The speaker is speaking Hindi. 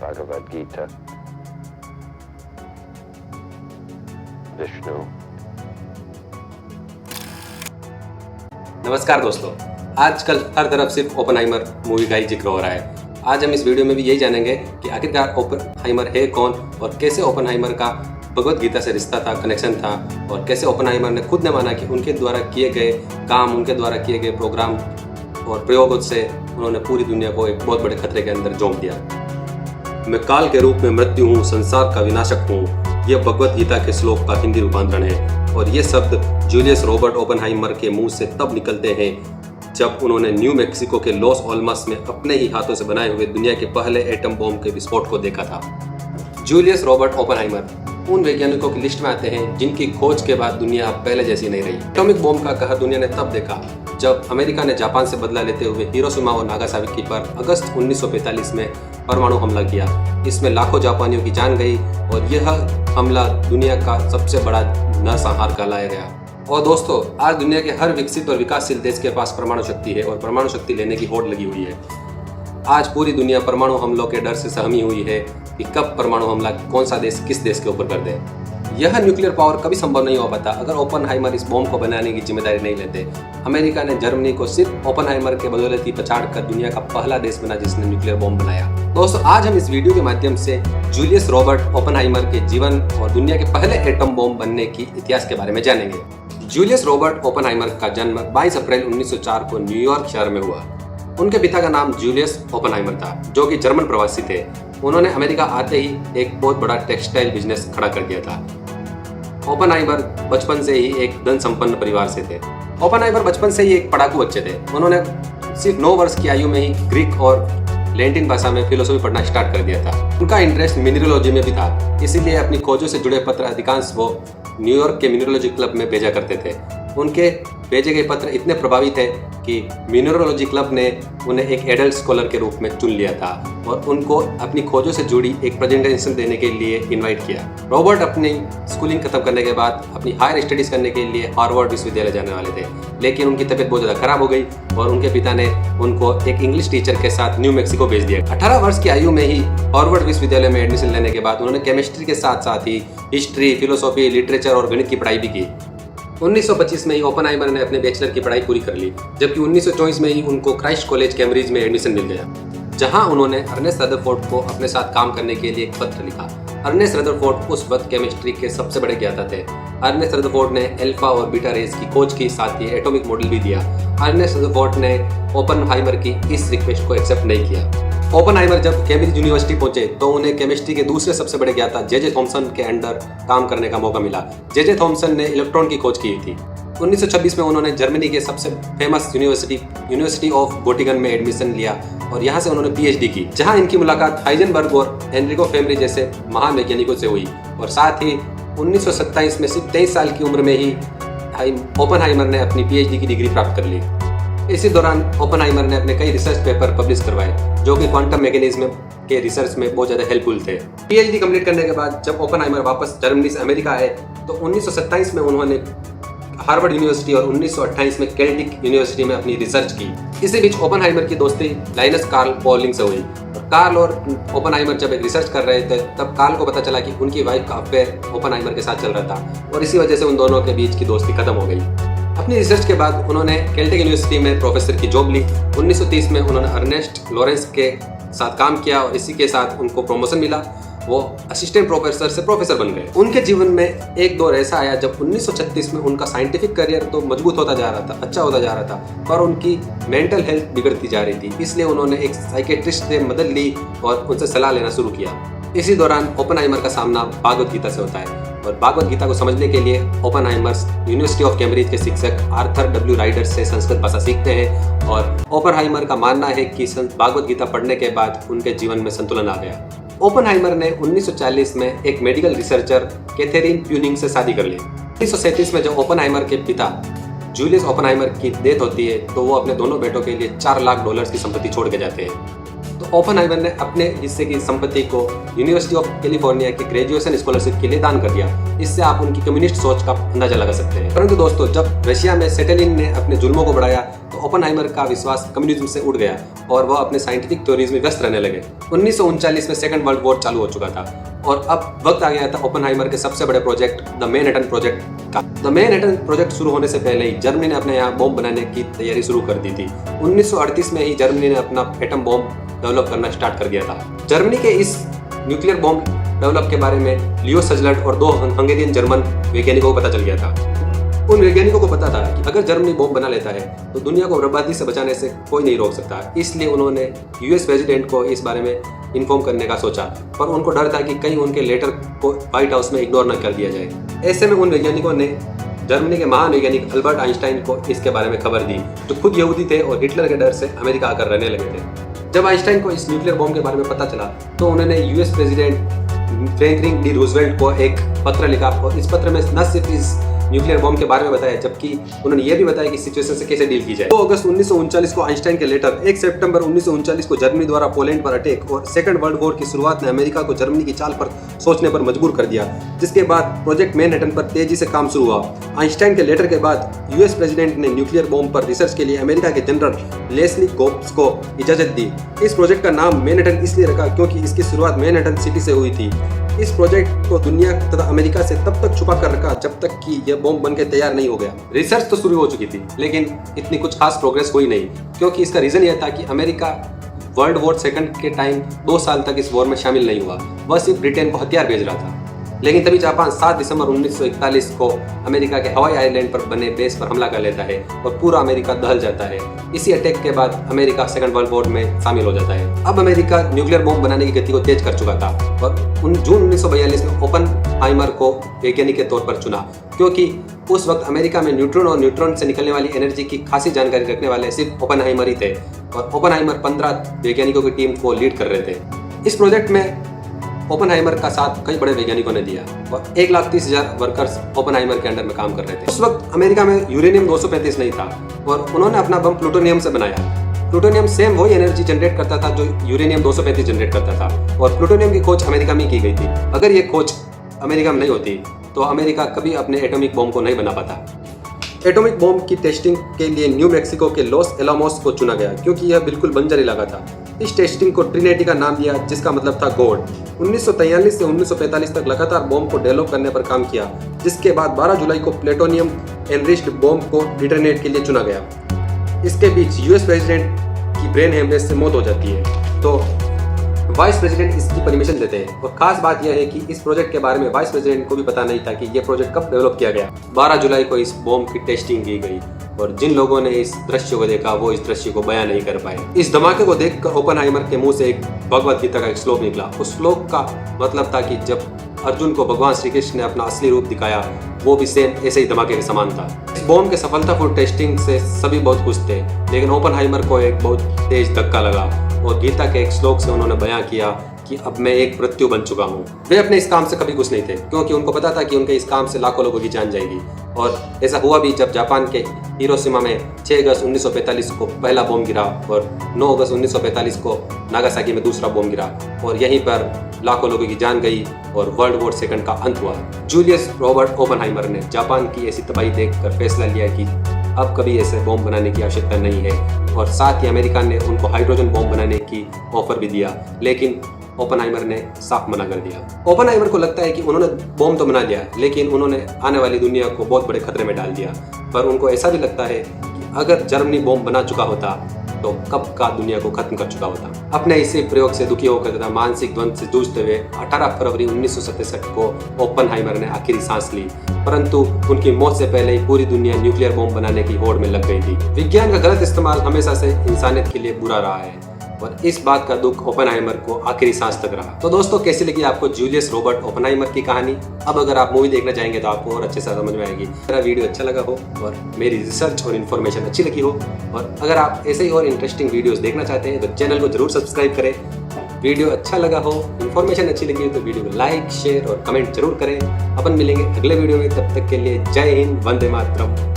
Bhagavad Gita, Vishnu. नमस्कार दोस्तों, आजकल हर तरफ सिर्फ ओपनहाइमर मूवी का ही जिक्र हो रहा है। आज हम इस वीडियो में भी यही जानेंगे कि आखिरकार ओपनहाइमर है कौन और कैसे ओपनहाइमर का भगवद गीता से रिश्ता था, कनेक्शन था, और कैसे ओपनहाइमर ने खुद ने माना कि उनके द्वारा किए गए काम, उनके द्वारा किए गए प्रोग्राम और प्रयोगों से उन्होंने पूरी दुनिया को एक बहुत बड़े खतरे के अंदर झोंक दिया। मैं काल के रूप में मृत्यु हूँ, संसार का विनाशक हूँ, यह भगवद गीता के श्लोक का हिंदी रूपांतरण है। और ये शब्द जूलियस रॉबर्ट ओपनहाइमर के मुंह से तब निकलते हैं जब उन्होंने न्यू मैक्सिको के लॉस ऑलमस में अपने ही हाथों से बनाए हुए दुनिया के पहले एटम बॉम्ब के विस्फोट को देखा था। जूलियस रॉबर्ट ओपनहाइमर उन वैज्ञानिकों की लिस्ट में आते हैं जिनकी खोज के बाद दुनिया अब पहले जैसी नहीं रही। एटॉमिक बॉम्ब का कहर दुनिया ने तब देखा जब अमेरिका ने जापान से बदला लेते हुए हिरोशिमा और नागासाकी पर अगस्त 1945 में परमाणु हमला किया। इसमें लाखों जापानियों की जान गई और यह हमला दुनिया का सबसे बड़ा नरसंहार कहलाया गया। और दोस्तों, आज दुनिया के हर विकसित और विकासशील देश के पास परमाणु शक्ति है और परमाणु शक्ति लेने की होड़ लगी हुई है। आज पूरी दुनिया परमाणु हमलों के डर से सहमी हुई है कि कब परमाणु हमला कौन सा देश किस देश के ऊपर कर दे। यह न्यूक्लियर पावर कभी संभव नहीं हो पाता अगर ओपनहाइमर इस बॉम्ब को बनाने की जिम्मेदारी नहीं लेते। अमेरिका ने जर्मनी को सिर्फ ओपनहाइमर के बदौलत ही पछाड़ कर दुनिया का पहला देश बना जिसने न्यूक्लियर बॉम्ब बनाया। दोस्तों, आज हम इस वीडियो के माध्यम से जूलियस रॉबर्ट ओपनहाइमर के जीवन और दुनिया के पहले एटम बॉम्ब बनने की इतिहास के बारे में जानेंगे। जूलियस रॉबर्ट ओपनहाइमर का जन्म 22 अप्रैल 1904 को न्यूयॉर्क शहर में हुआ। उनके पिता का नाम जूलियस ओपनहाइमर था, जो कि जर्मन प्रवासी थे। उन्होंने अमेरिका आते ही एक बहुत बड़ा टेक्सटाइल बिजनेस खड़ा कर दिया था। ओपनहाइमर बचपन से ही एक धन संपन्न परिवार से थे। ओपनहाइमर बचपन से ही एक पढ़ाकू बच्चे थे। उन्होंने सिर्फ 9 वर्ष की आयु में ही ग्रीक और लैटिन भाषा में फिलोसफी पढ़ना स्टार्ट कर दिया था। उनका इंटरेस्ट मिनरलोजी में भी था, इसीलिए अपनी खोजों से जुड़े पत्र अधिकांश वो न्यूयॉर्क के मिनरलोजी क्लब में भेजा करते थे। उनके भेजे गए पत्र इतने प्रभावी थे कि मिनरलोजी क्लब ने उन्हें एक एडल्ट स्कॉलर के रूप में चुन लिया था और उनको अपनी खोजों से जुड़ी एक प्रेजेंटेशन देने के लिए इनवाइट किया। रॉबर्ट अपनी स्कूलिंग खत्म करने के बाद अपनी हायर स्टडीज करने के लिए हार्वर्ड विश्वविद्यालय जाने वाले थे, लेकिन उनकी तबीयत बहुत ज़्यादा खराब हो गई और उनके पिता ने उनको एक इंग्लिश टीचर के साथ न्यू मैक्सिको भेज दिया। 18 वर्ष की आयु में ही हार्वर्ड विश्वविद्यालय में एडमिशन लेने के बाद उन्होंने केमिस्ट्री के साथ साथ ही हिस्ट्री, फिलोसॉफी, लिटरेचर और गणित की पढ़ाई भी की। 1925 में ही ओपनहाइमर ने अपने बैचलर की पढ़ाई पूरी कर ली, जबकि 1924 में ही उनको क्राइस्ट कॉलेज कैम्ब्रिज में एडमिशन मिल गया, जहां उन्होंने अर्नेस्ट रदरफोर्ड को अपने साथ काम करने के लिए एक पत्र लिखा। अर्नेस्ट रदरफोर्ड उस वक्त केमिस्ट्री के सबसे बड़े ज्ञाता थे। अर्नेस्ट रदरफोर्ड ने अल्फा और बीटा रेस की खोज की, साथ ही एटॉमिक मॉडल भी दिया। अर्नेस्ट रदरफोर्ड ने ओपनहाइमर की इस रिक्वेस्ट को एक्सेप्ट नहीं किया। ओपनहाइमर जब कैम्ब्रिज यूनिवर्सिटी पहुंचे तो उन्हें केमिस्ट्री के दूसरे सबसे बड़े ज्ञाता जे थॉमसन के अंडर काम करने का मौका मिला। जे थॉमसन ने इलेक्ट्रॉन की खोज की थी। 1926 में उन्होंने जर्मनी के सबसे फेमस यूनिवर्सिटी ऑफ गोटिंगन में एडमिशन लिया और यहाँ से उन्होंने पीएचडी की, जहाँ इनकी मुलाकात हाइजेनबर्ग और एनरिको फेर्मी जैसे महान वैज्ञानिकों से हुई। और साथ ही 1927 में सिर्फ 23 साल की उम्र में ही ओपनहाइमर ने अपनी पीएचडी की डिग्री प्राप्त कर ली। इसी दौरान ओपनहाइमर ने अपने कई रिसर्च पेपर पब्लिश करवाए, जो कि क्वांटम मैकेनिज्म के रिसर्च में बहुत ज़्यादा हेल्पफुल थे। पीएचडी कंप्लीट करने के बाद जब ओपनहाइमर वापस जर्मनी से अमेरिका आए तो 1927 में उन्होंने हार्वर्ड यूनिवर्सिटी और 1928 में केल्टिक यूनिवर्सिटी में अपनी रिसर्च की। इसी बीच ओपनहाइमर की दोस्ती लाइनस कार्ल पॉलिंग से हुई। कार्ल और ओपनहाइमर जब एक रिसर्च कर रहे थे तब कार्ल को पता चला कि उनकी वाइफ का अफेयर ओपनहाइमर के साथ चल रहा था और इसी वजह से उन दोनों के बीच की दोस्ती खत्म हो गई। अपनी रिसर्च के बाद उन्होंने केल्टिक यूनिवर्सिटी में प्रोफेसर की जॉब ली। 1930 में उन्होंने अर्नेस्ट लॉरेंस के साथ काम किया और इसी के साथ उनको प्रमोशन मिला। वो असिस्टेंट प्रोफेसर से प्रोफेसर बन गए। उनके जीवन में एक दौर ऐसा आया जब 1936 में उनका साइंटिफिक करियर तो मजबूत होता जा रहा था, अच्छा होता जा रहा था, पर उनकी मेंटल हेल्थ बिगड़ती जा रही थी। इसलिए उन्होंने एक साइकेट्रिस्ट से मदद ली और उनसे सलाह लेना शुरू किया। इसी दौरान ओपनहाइमर का सामना भागवत गीता से होता है और भागवत गीता को समझने के लिए ओपनहाइमर यूनिवर्सिटी ऑफ कैम्ब्रिज के शिक्षक आर्थर डब्ल्यू राइडर से संस्कृत भाषा सीखते हैं और ओपनहाइमर का मानना है कि भागवत गीता पढ़ने के बाद उनके जीवन में संतुलन आ गया। ओपनहाइमर ने 1940 में एक मेडिकल रिसर्चर कैथरीन प्यूनिंग से शादी कर ली। 1937 में जब ओपनहाइमर के पिता जूलियस ओपनहाइमर की डेथ होती है तो वो अपने दोनों बेटों के लिए $4 लाख की संपत्ति छोड़ के जाते हैं। तो तो ओपेनहाइमर ने अपने हिस्से की संपत्ति को यूनिवर्सिटी ऑफ कैलिफोर्निया के ग्रेजुएशन स्कॉलरशिप के लिए दान कर दिया। इससे आप उनकी कम्युनिस्ट सोच का अंदाजा लगा सकते हैं। परंतु दोस्तों, जब रशिया में स्टेलिन ने अपने जुल्मों को बढ़ाया तो ओपेनहाइमर का विश्वास कम्युनिज्म से उड़ गया और वह अपने साइंटिफिक थ्योरीज में व्यस्त रहने लगे। 1939 में सेकंड वर्ल्ड वॉर चालू हो चुका था और अब वक्त आ गया था ओपेनहाइमर के सबसे बड़े प्रोजेक्ट द मैनहट्टन प्रोजेक्ट का। द मैनहट्टन प्रोजेक्ट शुरू होने से पहले ही जर्मनी ने अपने यहाँ बॉम्ब बनाने की तैयारी शुरू कर दी थी। 1938 में ही जर्मनी ने अपना एटम बॉम्ब डेवलप करना स्टार्ट कर दिया था। जर्मनी के इस न्यूक्लियर बॉम्ब डेवलप के बारे में लियो सजलट और 2 हंगेरियन जर्मन वैज्ञानिकों को पता चल गया था। उन वैज्ञानिकों को पता था कि अगर जर्मनी बॉम्ब बना लेता है तो दुनिया को बर्बादी से बचाने से कोई नहीं रोक सकता। इसलिए उन्होंने यूएस प्रेसिडेंट को इस बारे में इन्फॉर्म करने का सोचा, पर उनको डर था कि कहीं उनके लेटर को व्हाइट हाउस में इग्नोर न कर दिया जाए। ऐसे में उन वैज्ञानिकों ने जर्मनी के महान वैज्ञानिक अल्बर्ट आइंस्टाइन को इसके बारे में खबर डी, जो खुद यहूदी थे और हिटलर के डर से अमेरिका आकर रहने लगे थे। जब आइंस्टाइन को इस न्यूक्लियर बॉम्ब के बारे में पता चला तो उन्होंने US president Franklin D Roosevelt को एक पत्र लिखा और इस पत्र में न सिर्फ इस न्यूक्लियर बॉम्ब के बारे में बताया, जबकि उन्होंने ये भी बताया कि सिचुएशन से कैसे डील की जाए। 2 अगस्त 1939 को आइंस्टाइन के लेटर, 1 सितंबर 1939 को जर्मनी द्वारा पोलैंड पर अटैक और सेकंड वर्ल्ड वॉर की शुरुआत ने अमेरिका को जर्मनी की चाल पर सोचने पर मजबूर कर दिया, जिसके बाद प्रोजेक्ट मैनहट्टन पर तेजी से काम शुरू हुआ। आइंस्टाइन के लेटर के बाद यूएस प्रेसिडेंट ने न्यूक्लियर बॉम्ब पर रिसर्च के लिए अमेरिका के जनरल लेस्ली गोब्स को इजाजत दी। इस प्रोजेक्ट का नाम मैनहट्टन इसलिए रखा क्योंकि इसकी शुरुआत मैनहट्टन सिटी से हुई थी। इस प्रोजेक्ट को दुनिया तथा अमेरिका से तब तक छुपा कर रखा जब तक कि यह बॉम्ब बनकर तैयार नहीं हो गया। रिसर्च तो शुरू हो चुकी थी लेकिन इतनी कुछ खास प्रोग्रेस हुई नहीं, क्योंकि इसका रीजन यह था कि अमेरिका वर्ल्ड वॉर सेकंड के टाइम 2 साल तक इस वॉर में शामिल नहीं हुआ। वह सिर्फ ब्रिटेन को हथियार भेज रहा था। लेकिन तभी जापान 7 दिसंबर 1941 को अमेरिका के हवाई आइलैंड पर बने बेस पर हमला कर लेता है और पूरा अमेरिका दहल जाता है। इसी अटैक के बाद अमेरिका सेकंड वर्ल्ड वॉर में शामिल हो जाता है। अब अमेरिका न्यूक्लियर बॉम्ब बनाने की गति को तेज कर चुका था और जून 1942 में ओपेनहाइमर को वैज्ञानिक के तौर पर चुना, क्योंकि उस वक्त अमेरिका में न्यूट्रॉन और न्यूट्रॉन से निकलने वाली एनर्जी की खासी जानकारी रखने वाले सिर्फ ओपेनहाइमर ही थे और ओपेनहाइमर 15 वैज्ञानिकों की टीम को लीड कर रहे थे। इस प्रोजेक्ट में ओपेनहाइमर का साथ कई बड़े वैज्ञानिकों ने दिया और 1,30,000 वर्कर्स ओपेनहाइमर के अंडर में काम कर रहे थे। उस वक्त अमेरिका में यूरेनियम 235 नहीं था और उन्होंने अपना बम प्लूटोनियम से बनाया। प्लूटोनियम सेम वही एनर्जी जनरेट करता था जो यूरेनियम 235 जनरेट करता था और प्लूटोनियम की खोज अमेरिका में की गई थी। अगर ये खोज अमेरिका में नहीं होती तो अमेरिका कभी अपने एटॉमिक बम को नहीं बना पाता। एटॉमिक बम की टेस्टिंग के लिए न्यू मैक्सिको के लॉस एलामोस को चुना गया, क्योंकि यह बिल्कुल बंजर इलाका था। इस टेस्टिंग को ट्रिनिटी का नाम दिया, जिसका मतलब था गॉड। 1943 से 1945 तक लगातार बॉम्ब को डेवलप करने पर काम किया, जिसके बाद 12 जुलाई को प्लेटोनियम एनरिच्ड बॉम्ब को डिटोनेट के लिए चुना गया। इसके बीच यूएस प्रेसिडेंट की ब्रेन हेमरेज से मौत हो जाती है तो वाइस प्रेसिडेंट इसकी परमिशन देते हैं। और खास बात यह है कि इस प्रोजेक्ट के बारे में वाइस प्रेसिडेंट को भी पता नहीं था कि यह प्रोजेक्ट कब डेवलप किया गया। 12 जुलाई को इस बॉम्ब की टेस्टिंग की गई और जिन लोगों ने इस दृश्य को देखा वो इस दृश्य को बयान नहीं कर पाए। इस धमाके को देखकर ओपेनहाइमर के मुंह से एक भगवत गीता का एक श्लोक निकला। उस श्लोक का मतलब था कि जब अर्जुन को भगवान श्री कृष्ण ने अपना असली रूप दिखाया, वो भी सेम ऐसे ही धमाके के समान था। इस बॉम्ब के सफलतापूर्ण टेस्टिंग से सभी बहुत खुश थे, लेकिन ओपेनहाइमर को एक बहुत तेज धक्का लगा और गीता के एक श्लोक से उन्होंने बयां किया कि अब मैं एक मृत्यु बन चुका हूँ। वे अपने इस काम से कभी खुश नहीं थे, क्योंकि उनको पता था कि उनके इस काम से लाखों लोगों की जान जाएगी। और ऐसा हुआ भी जब जापान के हिरोशिमा में 6 अगस्त 1945 को पहला बॉम्ब गिरा और 9 अगस्त 1945 को नागासाकी में दूसरा बॉम्ब गिरा और यहीं पर लाखों लोगों की जान गई और वर्ल्ड वॉर सेकंड का अंत हुआ। जूलियस रॉबर्ट ओपेनहाइमर ने जापान की ऐसी तबाही देखकर फैसला लिया कि अब कभी ऐसे बॉम्ब बनाने की आवश्यकता नहीं है और साथ ही अमेरिका ने उनको हाइड्रोजन बॉम्ब बनाने की ऑफर भी दिया, लेकिन ओपेनहाइमर ने साफ मना कर दिया। ओपेनहाइमर को लगता है कि उन्होंने बॉम्ब तो बना दिया, लेकिन उन्होंने आने वाली दुनिया को बहुत बड़े खतरे में डाल दिया। पर उनको ऐसा भी लगता है कि अगर जर्मनी बॉम्ब बना चुका होता तो कब का दुनिया को खत्म कर चुका होता। अपने इसी प्रयोग से दुखी होकर तथा मानसिक द्वंद्व से जूझते हुए 18 फरवरी 1967 को ओपेनहाइमर ने आखिरी सांस ली, परंतु उनकी मौत से पहले ही पूरी दुनिया न्यूक्लियर बॉम्ब बनाने की होड़ में लग गई थी। विज्ञान का गलत इस्तेमाल हमेशा से इंसानियत के लिए बुरा रहा है और इस बात का दुख ओपेनहाइमर को आखिरी सांस तक रहा। तो दोस्तों, कैसी लगी आपको जूलियस रॉबर्ट ओपेनहाइमर की कहानी? अब अगर आप मूवी देखना चाहेंगे तो आपको और अच्छे से समझ में आएगी। मेरा वीडियो अच्छा लगा हो और मेरी रिसर्च और इन्फॉर्मेशन अच्छी लगी हो और अगर आप ऐसे ही और इंटरेस्टिंग वीडियोस देखना चाहते हैं तो चैनल को जरूर सब्सक्राइब करें। वीडियो अच्छा लगा हो, इन्फॉर्मेशन अच्छी लगी हो तो वीडियो को लाइक, शेयर और कमेंट जरूर करें। अपन मिलेंगे अगले वीडियो में, तब तक के लिए जय हिंद, वंदे मातरम।